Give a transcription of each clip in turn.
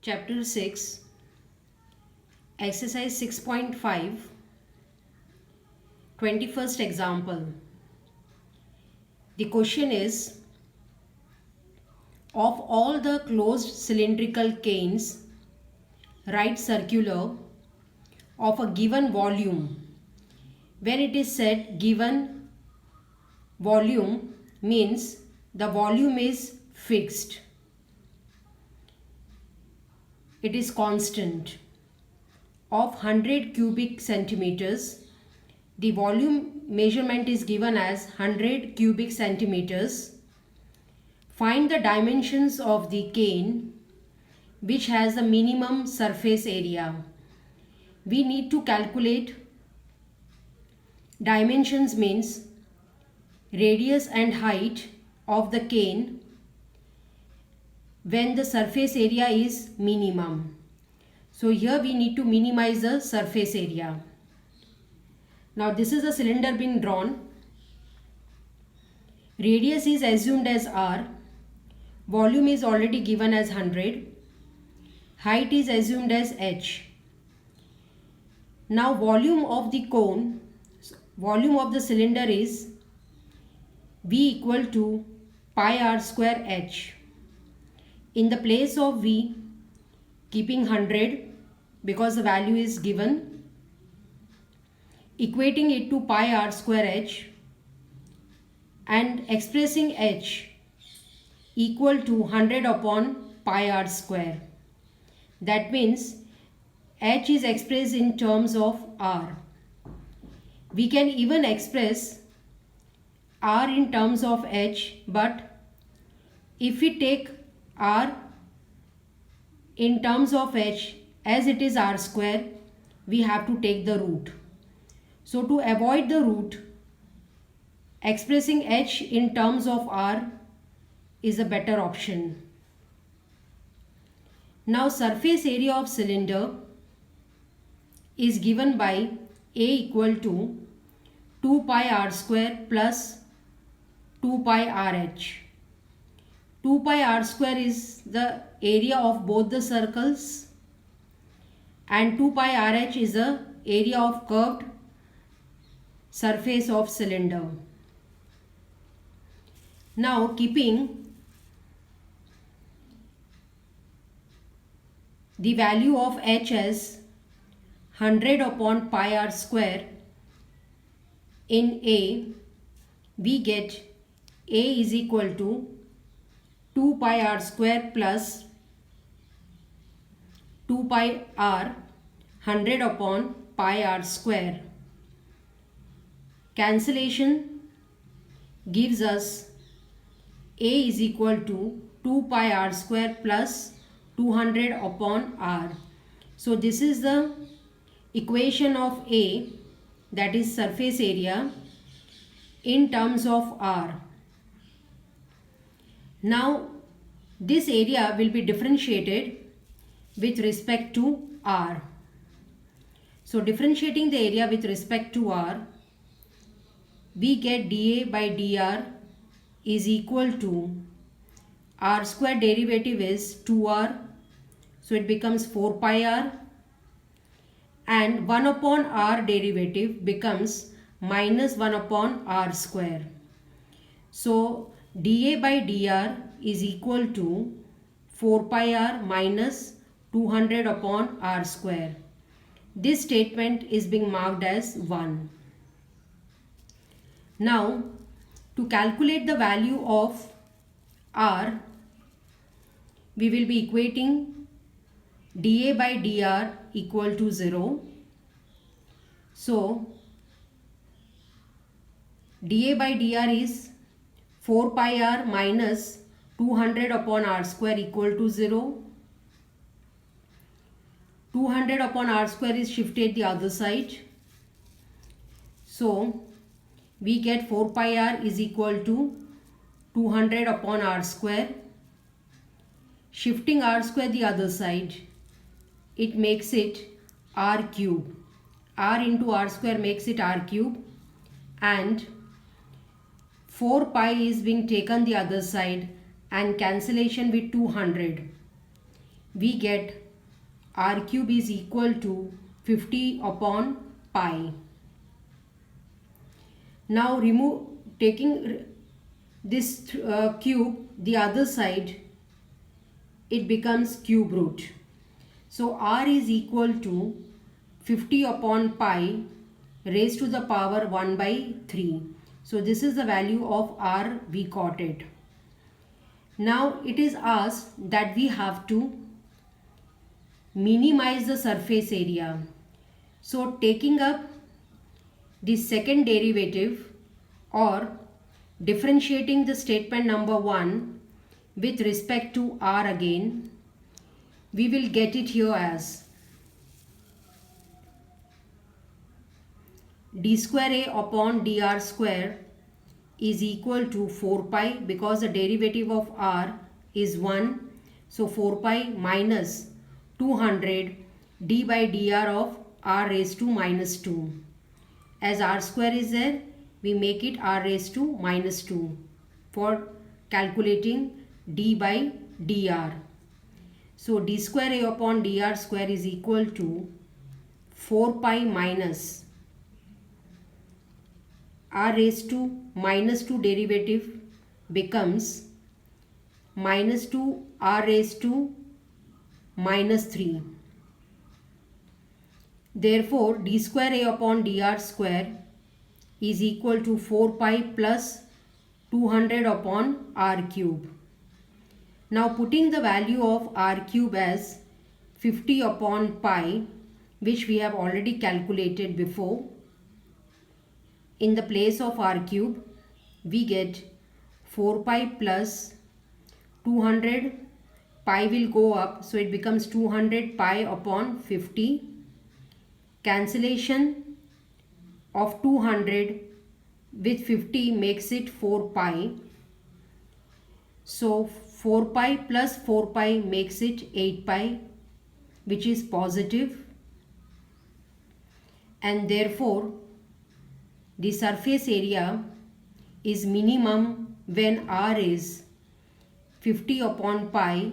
Chapter 6, Exercise 6.5, 21st example. The question is, of all the closed cylindrical canes, write circular of a given volume. When it is said given volume means the volume is fixed. It is constant. Of 100 cubic centimeters, the volume measurement is given as 100 cubic centimeters. Find the dimensions of the cane which has the minimum surface area. We need to calculate dimensions means radius and height of the cane when the surface area is minimum. So here we need to minimize the surface area. Now this is a cylinder being drawn. Radius is assumed as r. Volume is already given as 100. Height is assumed as h. Now volume of the cone, volume of the cylinder is V equal to pi r square h. In the place of V, keeping 100 because the value is given, equating it to pi r square h and expressing h equal to 100 upon pi r square. That means h is expressed in terms of r. We can even express r in terms of h, but if we take r in terms of h as it is r square, we have to take the root. So to avoid the root, expressing h in terms of r is a better option. Now surface area of cylinder is given by A equal to 2 pi r square plus 2 pi rh. 2 pi r square is the area of both the circles and 2 pi rh is the area of curved surface of cylinder. Now keeping the value of h as 100 upon pi r square in A, we get A is equal to 2 pi r square plus 2 pi r 100 upon pi r square. Cancellation gives us A is equal to 2 pi r square plus 200 upon r. So this is the equation of A, that is surface area, in terms of r. Now this area will be differentiated with respect to r. So differentiating the area with respect to r, we get dA by dr is equal to r square derivative is 2r, so it becomes 4 pi r, and 1 upon r derivative becomes minus 1 upon r square. So dA by dr is equal to 4 pi r minus 200 upon r square. This statement is being marked as 1. Now to calculate the value of r, we will be equating dA by dr equal to 0. So dA by dr is 4 pi r minus 200 upon r square equal to 0. 200 upon r square is shifted the other side. So we get 4 pi r is equal to 200 upon r square. Shifting r square the other side, it makes it r cube. R into r square makes it r cube, and 4 pi is being taken the other side and cancellation with 200. we get r cube is equal to 50 upon pi. Now taking this cube the other side, it becomes cube root. So r is equal to 50 upon pi raised to the power 1 by 3. So this is the value of r we got it. Now it is asked that we have to minimize the surface area. So taking up the second derivative or differentiating the statement number 1 with respect to r again, we will get it here as d square a upon dr square is equal to 4 pi, because the derivative of r is 1. So 4 pi minus 200 d by dr of r raised to minus 2. As r square is there, we make it r raised to minus 2 for calculating d by dr. So d square a upon dr square is equal to 4 pi minus r raised to minus 2 derivative becomes minus 2 r raised to minus 3. Therefore, d square a upon dr square is equal to 4 pi plus 200 upon r cube. Now putting the value of r cube as 50 upon pi, which we have already calculated before, in the place of r cube, we get 4 pi plus 200, pi will go up, so it becomes 200 pi upon 50. Cancellation of 200 with 50 makes it 4 pi. So 4 pi plus 4 pi makes it 8 pi, which is positive. And therefore, the surface area is minimum when r is 50 upon pi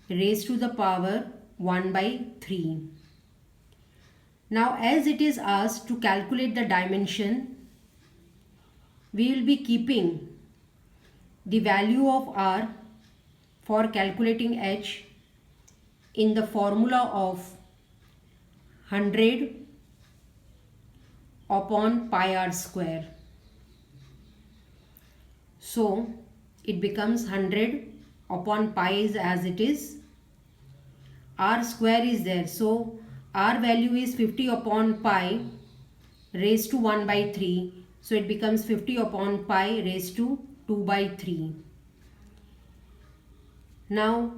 raised to the power 1 by 3. Now as it is asked to calculate the dimension, we will be keeping the value of r for calculating h in the formula of 100 upon pi r square. So it becomes 100 upon pi is as it is, r square is there, so r value is 50 upon pi raised to 1 by 3, so it becomes 50 upon pi raised to 2 by 3. Now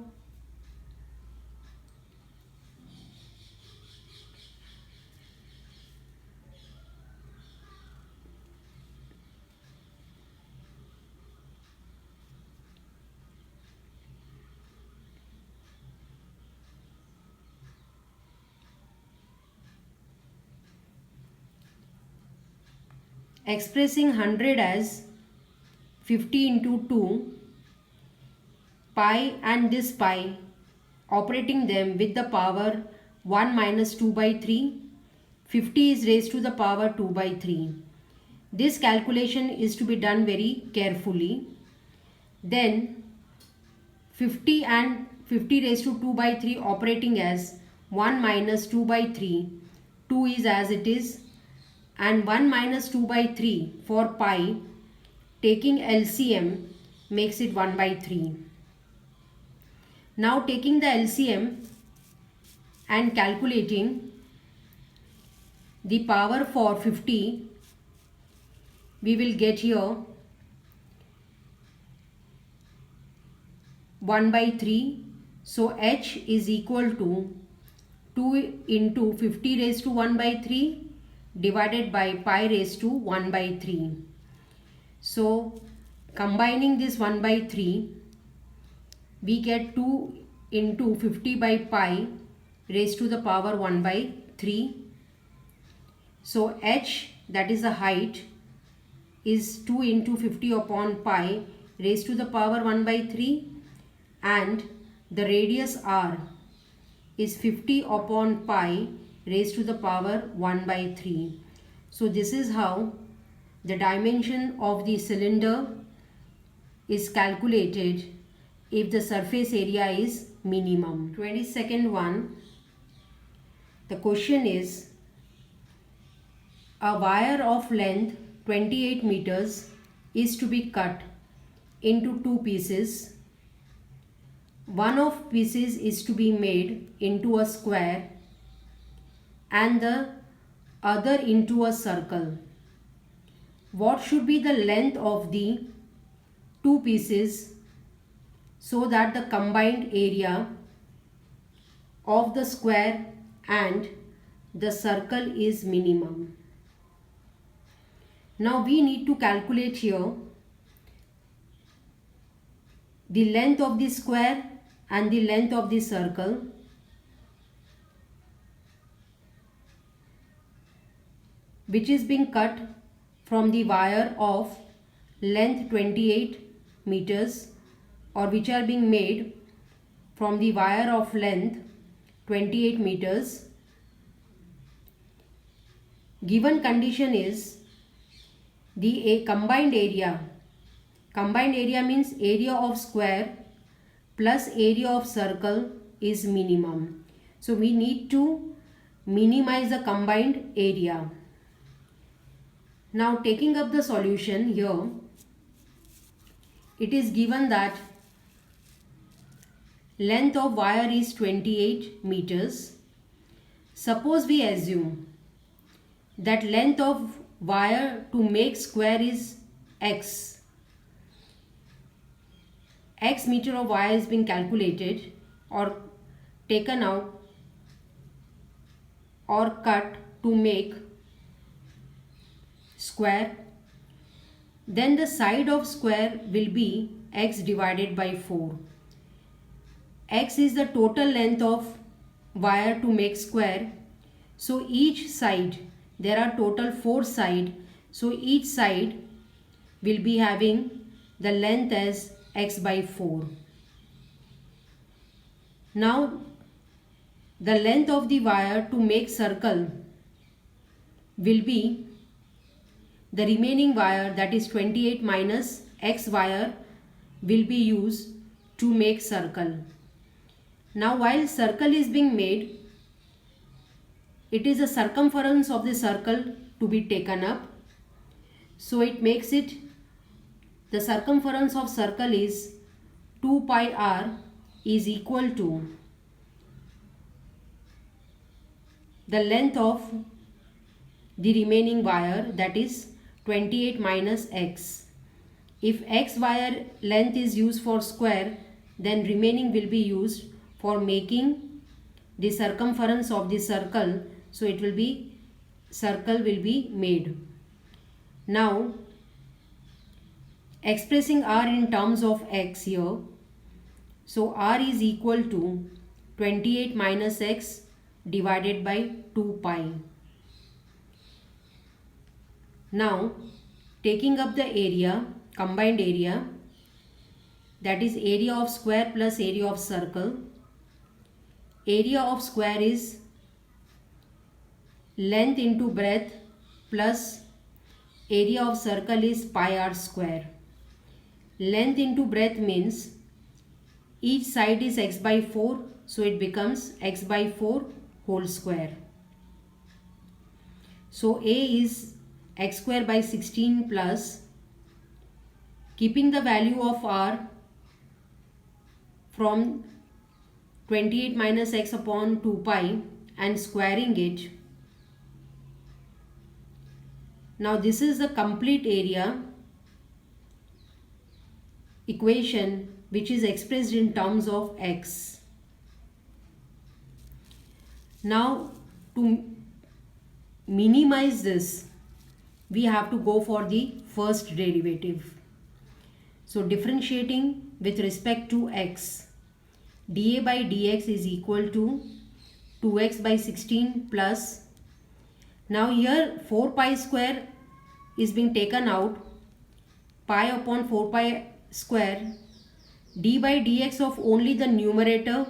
expressing 100 as 50 into 2, pi and this pi, operating them with the power 1 minus 2 by 3, 50 is raised to the power 2 by 3. This calculation is to be done very carefully. Then 50 and 50 raised to 2 by 3 operating as 1 minus 2 by 3, 2 is as it is, and 1 minus 2 by 3 for pi, taking LCM makes it 1 by 3. Now taking the LCM and calculating the power for 50, we will get here 1 by 3. So h is equal to 2 into 50 raised to 1 by 3 divided by pi raised to 1 by 3. So combining this 1 by 3, we get 2 into 50 by pi raised to the power 1 by 3. So h, that is the height, is 2 into 50 upon pi raised to the power 1 by 3, and the radius r is 50 upon pi raised to the power 1 by 3. So this is how the dimension of the cylinder is calculated if the surface area is minimum. 22nd one, the question is, a wire of length 28 meters is to be cut into two pieces. One of pieces is to be made into a square and the other into a circle. What should be the length of the two pieces so that the combined area of the square and the circle is minimum? Now we need to calculate here the length of the square and the length of the circle. Which is being cut from the wire of length 28 meters, or which are being made from the wire of length 28 meters. Given condition is the combined area. Combined area means area of square plus area of circle is minimum. So we need to minimize the combined area. Now taking up the solution here, it is given that length of wire is 28 meters. Suppose we assume that length of wire to make square is x. X meter of wire is being calculated or taken out or cut to make square. Then the side of square will be x divided by 4. X is the total length of wire to make square. So each side, there are total 4 sides. So each side will be having the length as x by 4. Now the length of the wire to make circle will be the remaining wire, that is 28 minus x wire, will be used to make circle. Now while circle is being made, it is the circumference of the circle to be taken up. So it makes it, the circumference of circle is 2 pi r is equal to the length of the remaining wire, that is 28 minus x. If x wire length is used for square, then remaining will be used for making the circumference of the circle. So it will be, circle will be made. Now expressing r in terms of x here, so r is equal to 28 minus x divided by 2 pi. Now taking up the area, combined area, that is area of square plus area of circle. Area of square is length into breadth plus area of circle is pi r square. Length into breadth means each side is x by 4, so it becomes x by 4 whole square. So A is x square by 16 plus, keeping the value of r from 28 minus x upon 2 pi and squaring it. Now this is the complete area equation which is expressed in terms of x. Now to minimize this, we have to go for the first derivative. So differentiating with respect to x, dA by dx is equal to 2x by 16 plus, now here 4 pi square is being taken out, pi upon 4 pi square, d by dx of only the numerator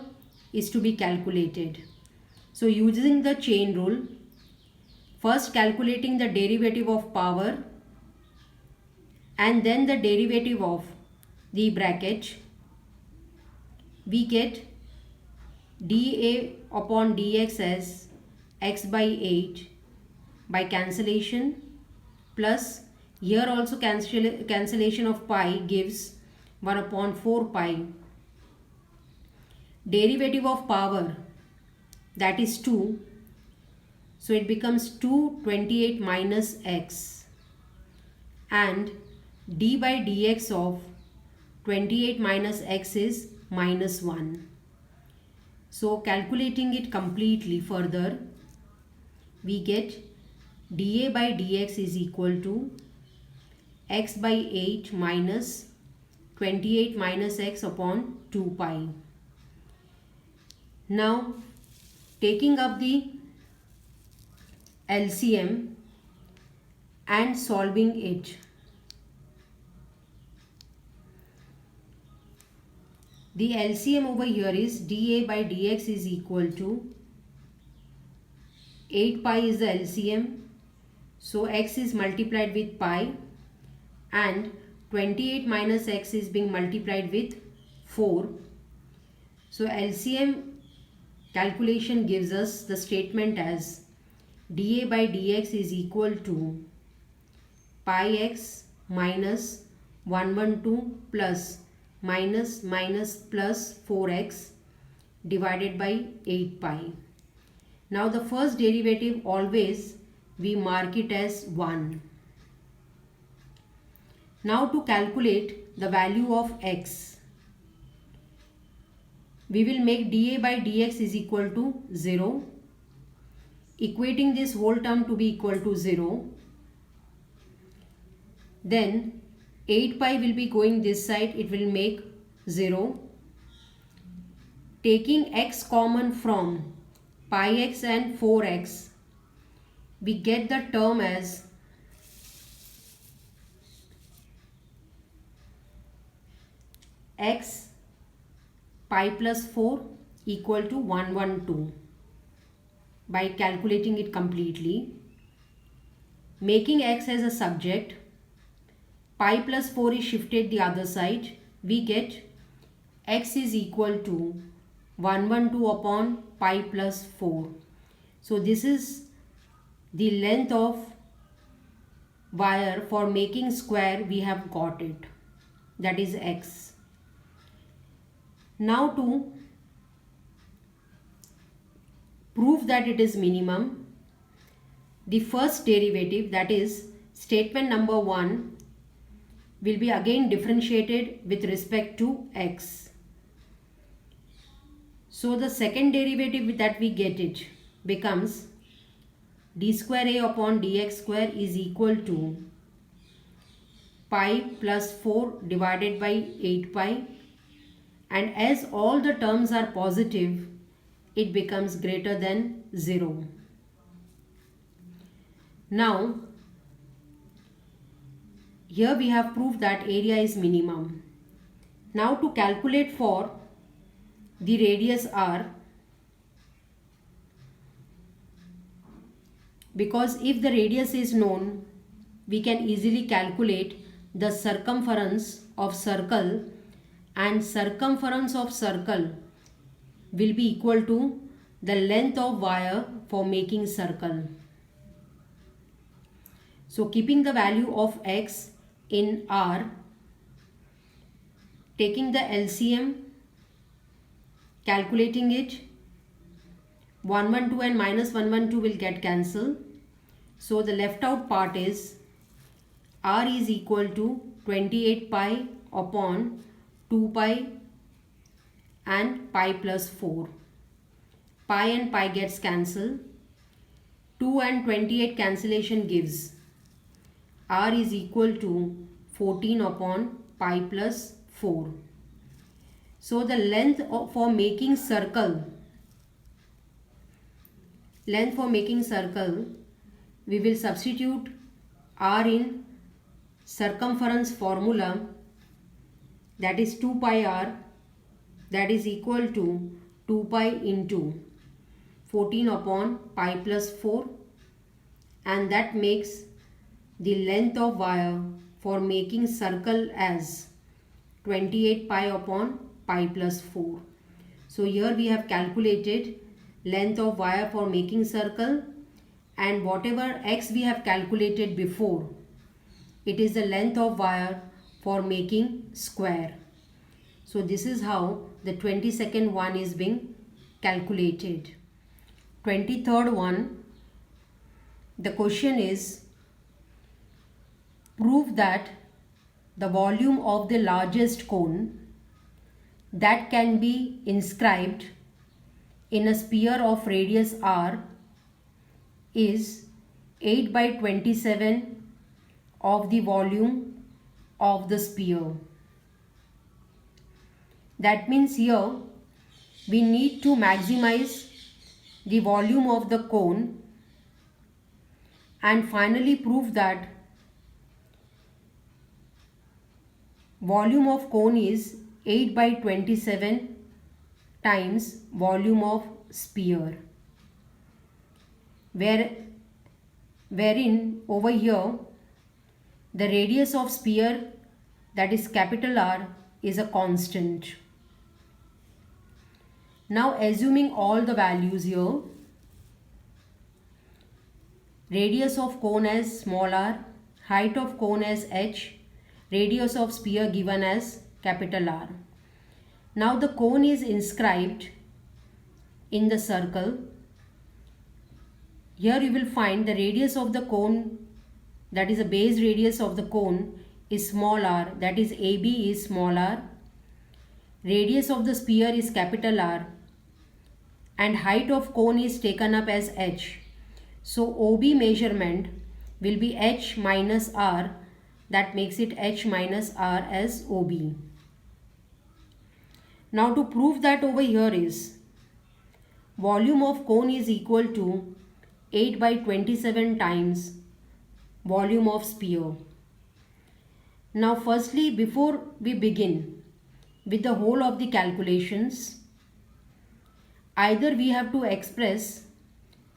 is to be calculated. So using the chain rule, first calculating the derivative of power and then the derivative of the bracket, we get dA upon dx as x by 8 by cancellation, plus here also cancellation of pi gives 1 upon 4 pi. Derivative of power, that is 2, so it becomes 228 minus x, and d by dx of 28 minus x is minus 1. So calculating it completely further, we get dA by dx is equal to x by 8 minus 28 minus x upon 2 pi. Now taking up the LCM and solving it, the LCM over here is dA by dx is equal to 8 pi is the LCM, so x is multiplied with pi and 28 minus x is being multiplied with 4. So LCM calculation gives us the statement as dA by dx is equal to pi x minus 112 plus minus plus 4x divided by 8 pi. Now the first derivative always we mark it as 1. Now to calculate the value of x, we will make dA by dx is equal to 0, equating this whole term to be equal to 0. Then 8 pi will be going this side, it will make 0. Taking x common from pi x and 4x, we get the term as x pi plus 4 equal to 112 by calculating it completely. Making x as a subject, pi plus 4 is shifted the other side, we get x is equal to 112 upon pi plus 4. So this is the length of wire for making square, we have got it, that is x. Now to prove that it is minimum, the first derivative, that is statement number 1, will be again differentiated with respect to x. So the second derivative that we get it becomes d square a upon dx square is equal to pi plus 4 divided by 8 pi, and as all the terms are positive, it becomes greater than 0. Now here we have proved that area is minimum. Now to calculate for the radius r, because if the radius is known, we can easily calculate the circumference of circle, and circumference of circle will be equal to the length of wire for making circle. So keeping the value of x in r, taking the LCM, calculating it, 112 and minus 112 will get cancelled. So the left out part is r is equal to 28 pi upon 2 pi and pi plus 4. Pi and pi gets cancelled. 2 and 28 cancellation gives r is equal to 14 upon pi plus 4. So the length for making circle, we will substitute r in circumference formula, that is 2 pi r, that is equal to 2 pi into 14 upon pi plus 4, and that makes the length of wire for making circle as 28 pi upon pi plus 4. So here we have calculated length of wire for making circle, and whatever x we have calculated before, it is the length of wire for making square. So this is how the 22nd one is being calculated. 23rd one, the question is, prove that the volume of the largest cone that can be inscribed in a sphere of radius r is 8 by 27 of the volume of the sphere. That means here we need to maximize the volume of the cone and finally prove that volume of cone is 8 by 27 times volume of sphere, wherein over here the radius of sphere, that is capital R, is a constant. Now assuming all the values here, radius of cone as small r, height of cone as h, radius of sphere given as capital R. Now the cone is inscribed in the circle. Here you will find the radius of the cone, that is the base radius of the cone, is small r, that is AB is small r. Radius of the sphere is capital R, and height of cone is taken up as h. So OB measurement will be h minus r, that makes it h minus r as OB. Now to prove that over here is volume of cone is equal to 8 by 27 times volume of sphere. Now firstly, before we begin with the whole of the calculations, either we have to express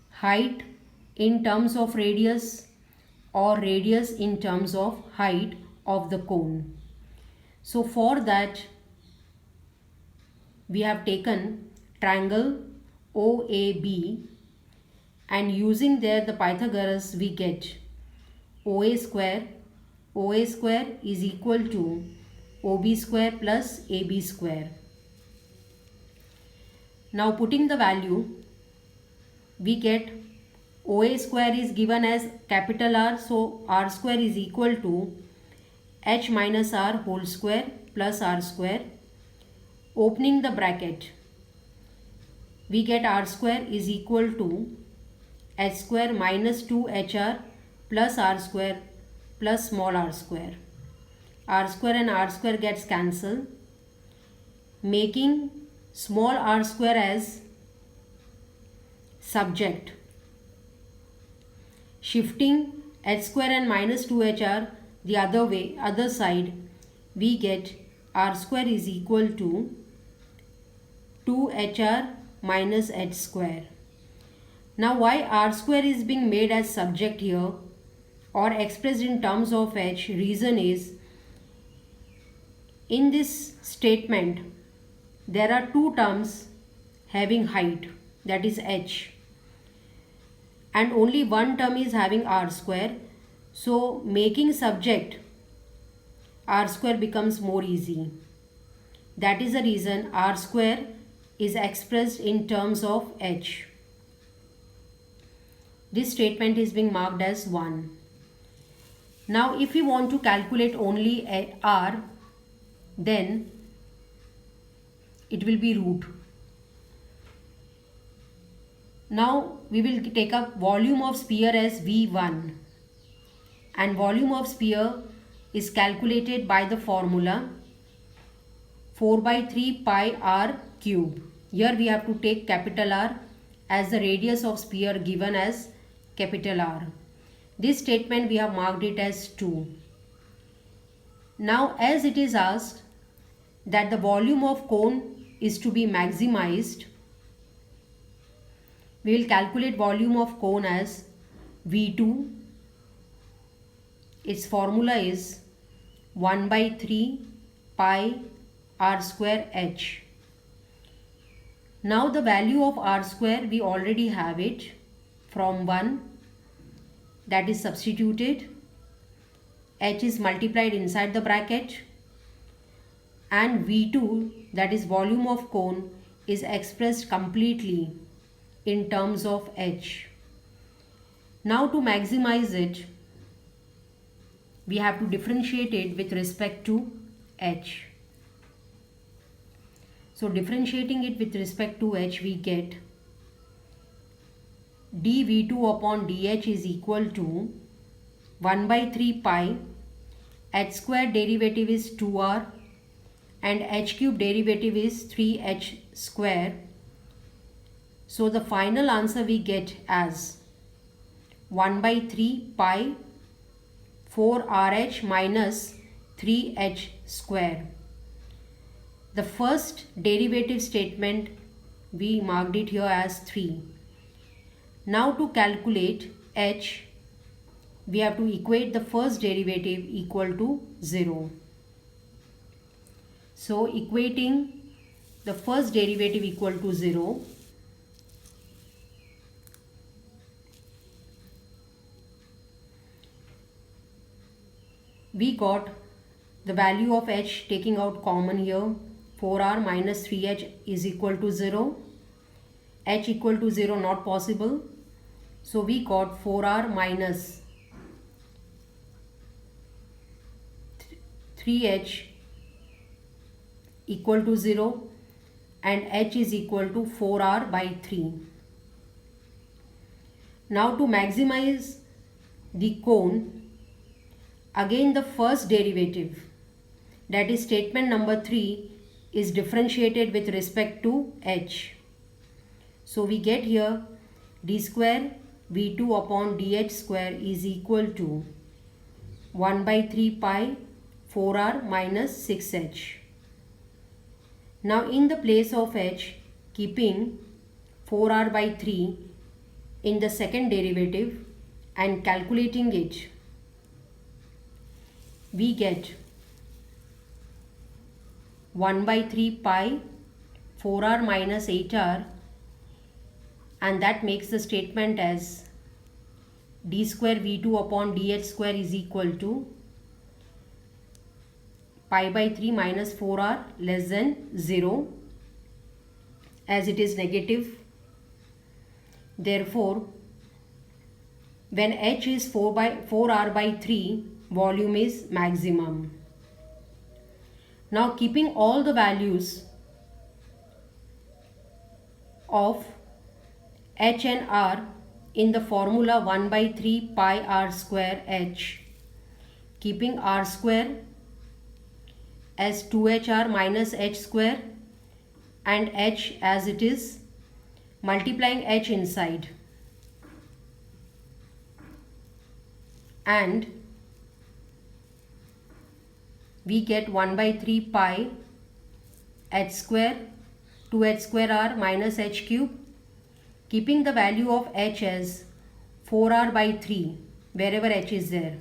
height in terms of radius or radius in terms of height of the cone. So for that we have taken triangle OAB, and using there the Pythagoras we get OA square is equal to OB square plus AB square. Now putting the value, we get OA square is given as capital R, so R square is equal to h minus r whole square plus r square. Opening the bracket, we get r square is equal to h square minus 2hr plus r square plus small r square. R square and r square gets cancelled, making small r square as subject. Shifting h square and minus 2hr the other way, other side, we get r square is equal to 2hr minus h square. Now why r square is being made as subject here or expressed in terms of h, reason is, in this statement there are two terms having height, that is h, and only one term is having r square. So making subject r square becomes more easy. That is the reason r square is expressed in terms of h. This statement is being marked as 1. Now if we want to calculate only r, then it will be root. Now we will take up volume of sphere as V1, and volume of sphere is calculated by the formula 4 by 3 pi r cube. Here we have to take capital R as the radius of sphere given as capital R. This statement we have marked it as 2. Now as it is asked that the volume of cone is to be maximized, We will calculate volume of cone as V2. Its formula is 1 by 3 pi r square h. Now the value of r square, we already have it from 1, that is substituted. H is multiplied inside the bracket, and V2, that is volume of cone, is expressed completely in terms of h. Now to maximize it, we have to differentiate it with respect to h. So differentiating it with respect to h, we get dV2 upon dh is equal to 1 by 3 pi, h square derivative is 2r and h cube derivative is 3h square. So the final answer we get as 1 by 3 pi 4rh minus 3h square. The first derivative statement, we marked it here as 3. Now to calculate h, we have to equate the first derivative equal to 0. So equating the first derivative equal to 0, we got the value of h, taking out common here, 4r minus 3h is equal to 0. H equal to 0 not possible. So we got 4r minus 3h equal to 0 and h is equal to 4r by 3. Now to maximize the cone, again the first derivative, that is statement number 3, is differentiated with respect to h. So we get here d square v2 upon dh square is equal to 1 by 3 pi 4r minus 6h. Now in the place of h, keeping 4r by 3 in the second derivative and calculating it, we get 1 by 3 pi 4r minus 8r, and that makes the statement as d square v2 upon dh square is equal to pi by 3 minus 4r less than 0, as it is negative. Therefore, when h is 4r by 3, volume is maximum. Now keeping all the values of h and r in the formula 1 by 3 pi r square h, keeping r square as 2hr minus h square and h as it is, multiplying h inside, and we get 1 by 3 pi h square 2h square r minus h cube, keeping the value of h as 4r by 3 wherever h is there,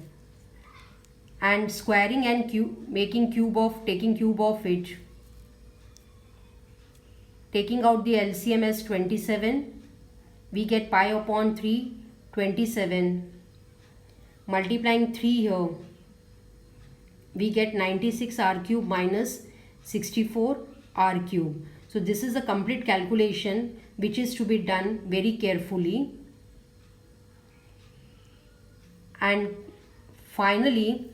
and squaring and taking cube of it, taking out the LCM as 27, we get pi upon 3 27, multiplying 3 here, we get 96 r cube minus 64 r cube. So this is a complete calculation which is to be done very carefully. And finally,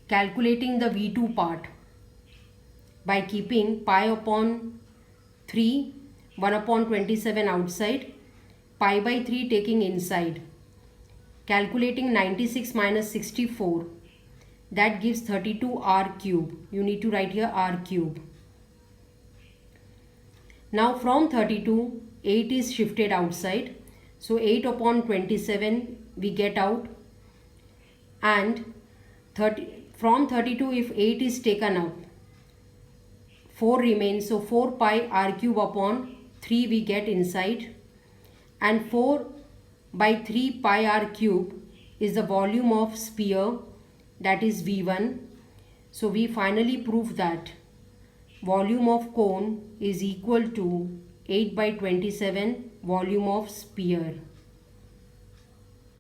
calculating the V2 part by keeping pi upon 3, 1 upon 27 outside, pi by 3 taking inside, calculating 96 minus 64, that gives 32 r cube. You need to write here r cube. Now from 32, 8 is shifted outside, so 8 upon 27 we get out, and from 32 if 8 is taken out, 4 remains, so 4 pi r cube upon 3 we get inside, and 4 by 3 pi r cube is the volume of sphere, that is V1. So we finally prove that volume of cone is equal to 8 by 27 volume of sphere.